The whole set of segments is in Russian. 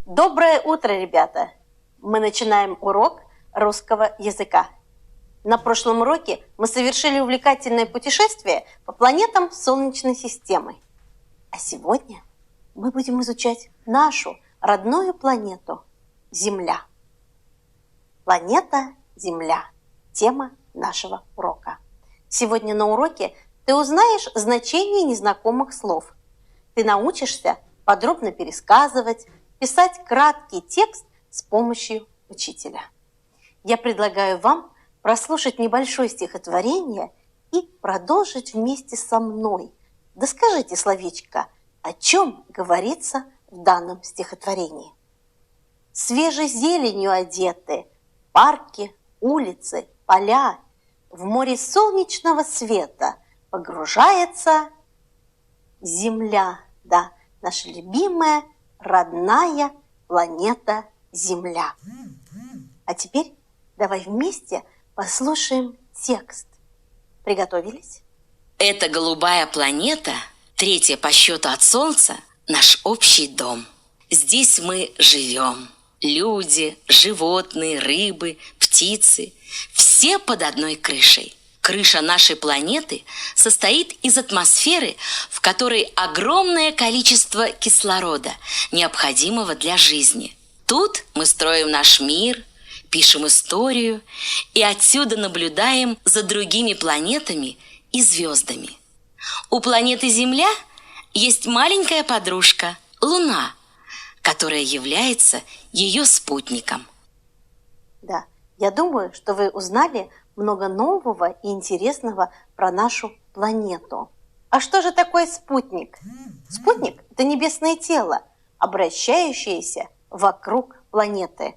Доброе утро, ребята! Мы начинаем урок русского языка. На прошлом уроке мы совершили увлекательное путешествие по планетам Солнечной системы. А сегодня мы будем изучать нашу родную планету – Земля. Планета Земля – тема нашего урока. Сегодня на уроке ты узнаешь значение незнакомых слов. Ты научишься подробно пересказывать, писать краткий текст с помощью учителя. Я предлагаю вам прослушать небольшое стихотворение и продолжить вместе со мной. Да скажите словечко, о чем говорится в данном стихотворении. Свежей зеленью одеты парки, улицы, поля. В море солнечного света погружается Земля, да, наша любимая, родная планета Земля. А теперь давай вместе послушаем текст. Приготовились? Эта голубая планета, третья по счету от Солнца, наш общий дом. Здесь мы живем. Люди, животные, рыбы, птицы – все под одной крышей. Крыша нашей планеты состоит из атмосферы, в которой огромное количество кислорода, необходимого для жизни. Тут мы строим наш мир, пишем историю и отсюда наблюдаем за другими планетами и звездами. У планеты Земля есть маленькая подружка – Луна, которая является ее спутником. Да, я думаю, что вы узнали много нового и интересного про нашу планету. А что же такое спутник? Спутник – это небесное тело, обращающееся вокруг планеты.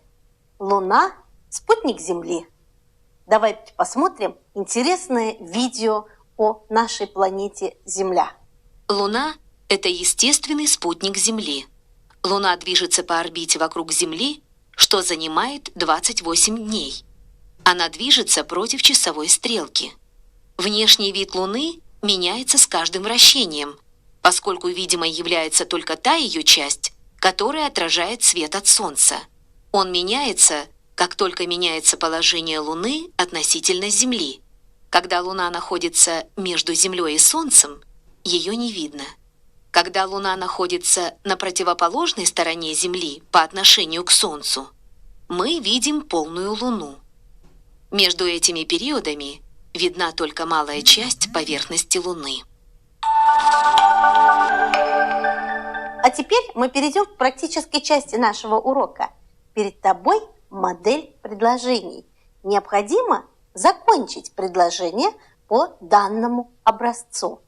Луна – спутник Земли. Давайте посмотрим интересное видео о нашей планете Земля. Луна – это естественный спутник Земли. Луна движется по орбите вокруг Земли, что занимает 28 дней. Она движется против часовой стрелки. Внешний вид Луны меняется с каждым вращением, поскольку видимой является только та ее часть, которая отражает свет от Солнца. Он меняется, как только меняется положение Луны относительно Земли. Когда Луна находится между Землей и Солнцем, ее не видно. Когда Луна находится на противоположной стороне Земли по отношению к Солнцу, мы видим полную Луну. Между этими периодами видна только малая часть поверхности Луны. А теперь мы перейдем к практической части нашего урока. Перед тобой модель предложений. Необходимо закончить предложение по данному образцу.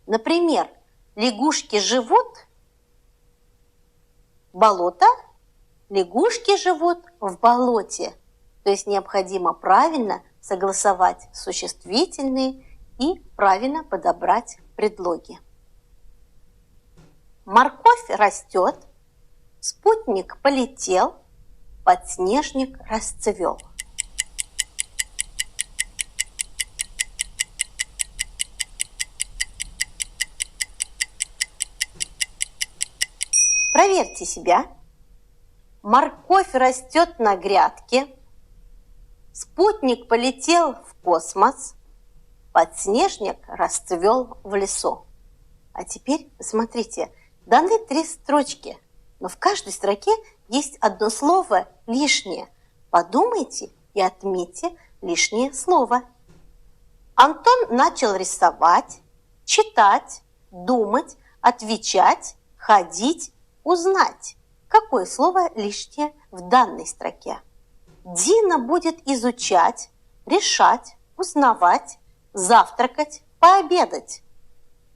Например, лягушки живут болото, лягушки живут в болоте. То есть необходимо правильно согласовать существительные и правильно подобрать предлоги. Морковь растет, спутник полетел, подснежник расцвел. Проверьте себя. Морковь растет на грядке, спутник полетел в космос, подснежник расцвел в лесу. А теперь посмотрите, даны 3 строчки, но в каждой строке есть одно слово лишнее. Подумайте и отметьте лишнее слово. Антон начал рисовать, читать, думать, отвечать, ходить, узнать. Какое слово лишнее в данной строке? Дина будет изучать, решать, узнавать, завтракать, пообедать.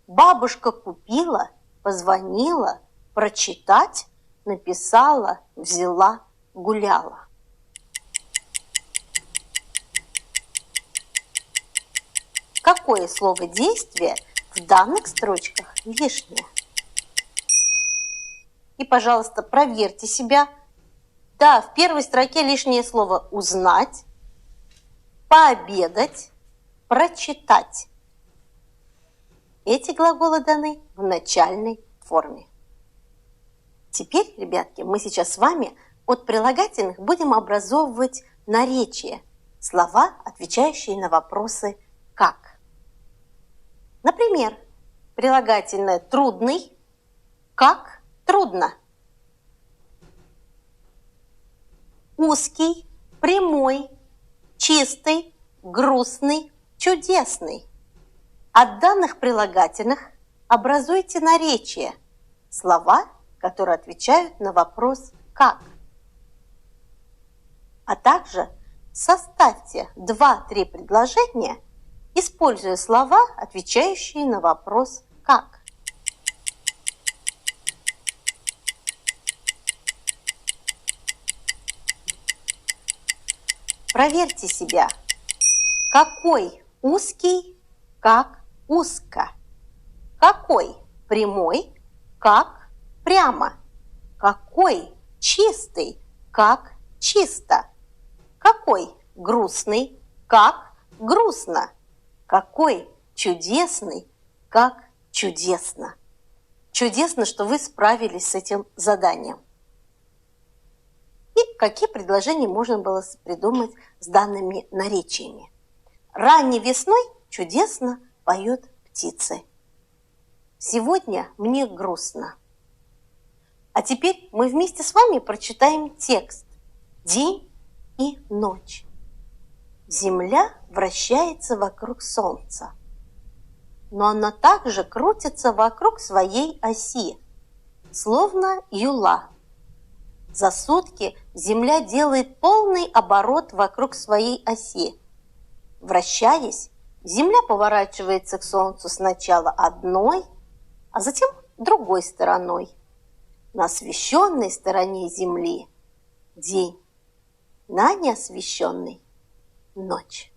Бабушка купила, позвонила, прочитать, написала, взяла, гуляла. Какое слово действие в данных строчках лишнее? И, пожалуйста, проверьте себя. Да, в первой строке лишнее слово «узнать», «пообедать», «прочитать». Эти глаголы даны в начальной форме. Теперь, ребятки, мы сейчас с вами от прилагательных будем образовывать наречия, слова, отвечающие на вопросы «как». Например, прилагательное «трудный», «как трудно». Узкий, прямой, чистый, грустный, чудесный. От данных прилагательных образуйте наречия, слова, которые отвечают на вопрос «как». А также составьте 2-3 предложения, используя слова, отвечающие на вопрос «как». Проверьте себя. Какой узкий, как узко? Какой прямой, как прямо? Какой чистый, как чисто? Какой грустный, как грустно? Какой чудесный, как чудесно? Чудесно, что вы справились с этим заданием. И какие предложения можно было придумать с данными наречиями? Ранней весной чудесно поют птицы. Сегодня мне грустно. А теперь мы вместе с вами прочитаем текст «День и ночь». Земля вращается вокруг Солнца, но она также крутится вокруг своей оси, словно юла. За сутки Земля делает полный оборот вокруг своей оси. Вращаясь, Земля поворачивается к Солнцу сначала одной, а затем другой стороной. На освещенной стороне Земли – день, на неосвещенной – ночь.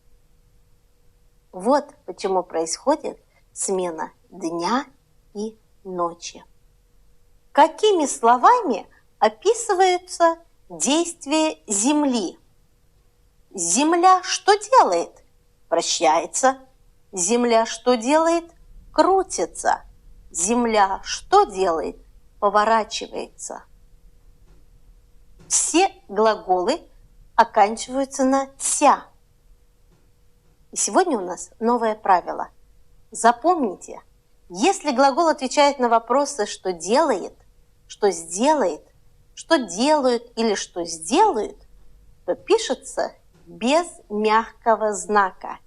Вот почему происходит смена дня и ночи. Какими словами описываются действия Земли? Земля что делает? Вращается. Земля что делает? Крутится. Земля что делает? Поворачивается. Все глаголы оканчиваются на «ся». И сегодня у нас новое правило. Запомните, если глагол отвечает на вопросы «что делает», «что сделает», «что делают» или «что сделают», то пишется без мягкого знака.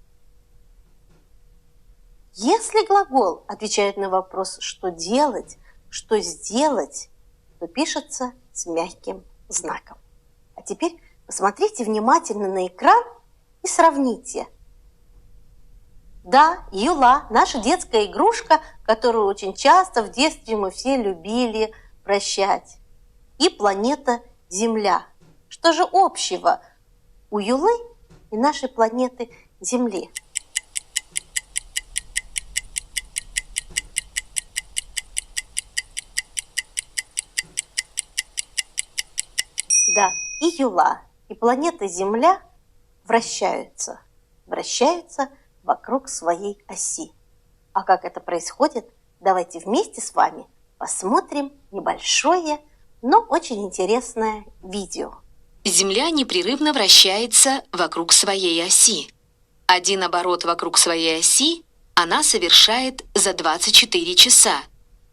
Если глагол отвечает на вопрос «что делать», «что сделать», то пишется с мягким знаком. А теперь посмотрите внимательно на экран и сравните. Да, юла – наша детская игрушка, которую очень часто в детстве мы все любили вращать. И планета Земля. Что же общего у юлы и нашей планеты Земли? Да, и юла, и планета Земля вращаются вокруг своей оси. А как это происходит, давайте вместе с вами посмотрим небольшое, но очень интересное видео. Земля непрерывно вращается вокруг своей оси. Один оборот вокруг своей оси она совершает за 24 часа,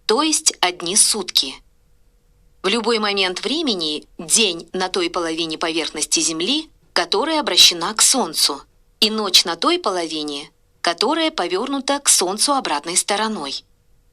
то есть одни сутки. В любой момент времени день на той половине поверхности Земли, которая обращена к Солнцу, и ночь на той половине, которая повернута к Солнцу обратной стороной.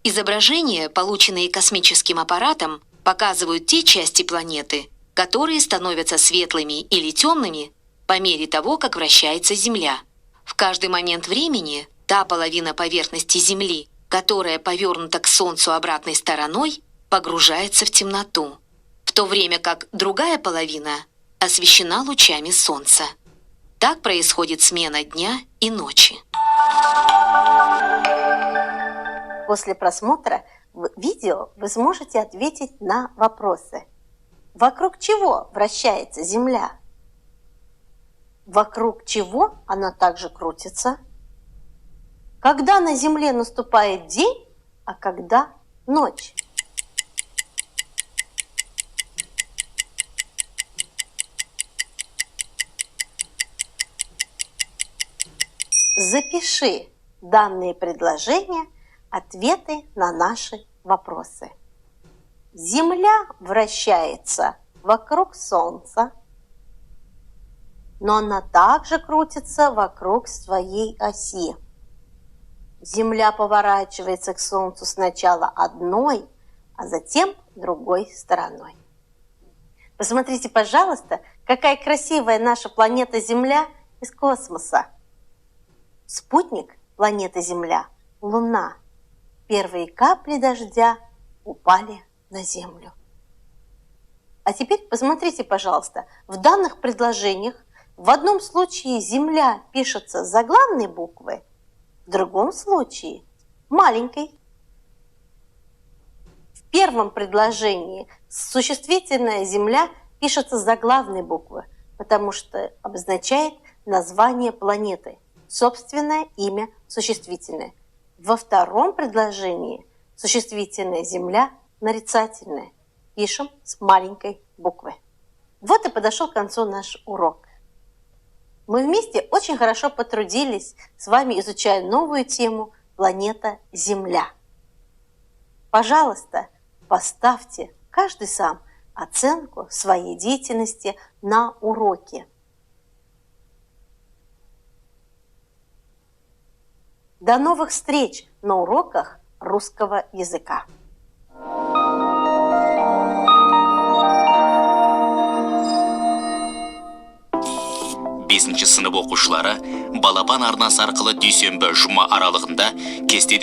Изображения, полученные космическим аппаратом, показывают те части планеты, которые становятся светлыми или темными по мере того, как вращается Земля. В каждый момент времени та половина поверхности Земли, которая повернута к Солнцу обратной стороной, погружается в темноту, в то время как другая половина освещена лучами Солнца. Так происходит смена дня и ночи. После просмотра видео вы сможете ответить на вопросы. Вокруг чего вращается Земля? Вокруг чего она также крутится? Когда на Земле наступает день, а когда ночь? Запиши данные предложения, ответы на наши вопросы. Земля вращается вокруг Солнца, но она также крутится вокруг своей оси. Земля поворачивается к Солнцу сначала одной, а затем другой стороной. Посмотрите, пожалуйста, какая красивая наша планета Земля из космоса. Спутник планеты Земля – Луна. Первые капли дождя упали на Землю. А теперь посмотрите, пожалуйста, в данных предложениях в одном случае Земля пишется заглавной буквы, в другом случае маленькой. В первом предложении существительное «Земля» пишется заглавной буквы, потому что обозначает название планеты, собственное имя существительное. Во втором предложении существительное «Земля» нарицательное, пишем с маленькой буквы. Вот и подошел к концу наш урок. Мы вместе очень хорошо потрудились, с вами изучая новую тему «Планета Земля». Пожалуйста, поставьте каждый сам оценку своей деятельности на уроке. До новых встреч на уроках русского языка. Бесінші сынып оқушылары балапан арнасы арқылы дүйсенбі жұма аралығында кестеде